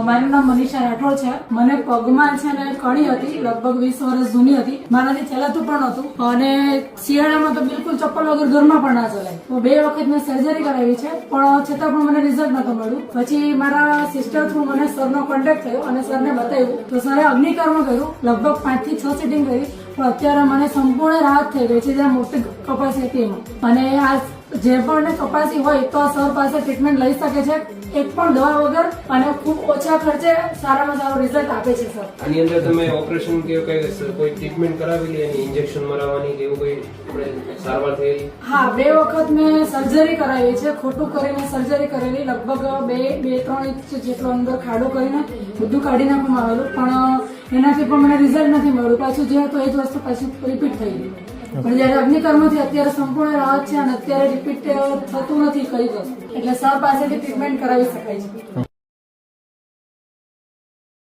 મારું નામ મનીષા રાઠોડ છે. મને પગમાં છે ને કણી હતી, લગભગ 20 વર્ષ જૂની હતી. મારાથી ચલાતું પણ નહોતું અને શિયાળામાં તો બિલકુલ ચપ્પલ વગર ઘરમાં પણ ના ચલાય. તો 2 વખત મેં સર્જરી કરાવી છે, પણ છતાં પણ મને રિઝલ્ટ નતો મળ્યું. પછી મારા સિસ્ટર થ્રુ મને સરનો કોન્ટેક્ટ થયો અને સરને બતાવ્યું તો સરે અગ્નિકર્મ કર્યું. લગભગ 5 થી 6 સિટિંગ કરી, પણ અત્યારે મને સંપૂર્ણ રાહત થઈ ગઈ છે જ્યાં મોટી કપાસી હતી એમાં. અને આ જે પણ કપાસી હોય તો સર પાસે ટ્રીટમેન્ટ લઈ શકે છે, એક પણ દવા વગર અને ખૂબ ઓછા ખર્ચે સારામાં સારું રિઝલ્ટ આપે છે સર. આની અંદર તમે ઓપરેશન કે કોઈ ટ્રીટમેન્ટ કરાવેલી એની ઇન્જેક્શન મરાવવાની કે એવું કોઈ સારવાર થયેલી? હા, 2 વખત મેં સર્જરી કરાવી છે. ખોટું કરીને સર્જરી કરેલી. લગભગ 2-3 ઇંચ જેટલો અંદર ખાડો કરીને બધું કાઢી નાખવામાં આવેલું, પણ એનાથી પણ મને રિઝલ્ટ નથી મળ્યું. પાછું જે હતું એ જ વસ્તુ પાછું રિપીટ થઈ ગયું. પણ જયારે અગ્નિકર્મથી અત્યારે સંપૂર્ણ રાહત છે અને અત્યારે રિપીટ થતું નથી કઈ વસ્તુ, એટલે સર પાસેથી ટ્રીટમેન્ટ કરાવી શકાય છે.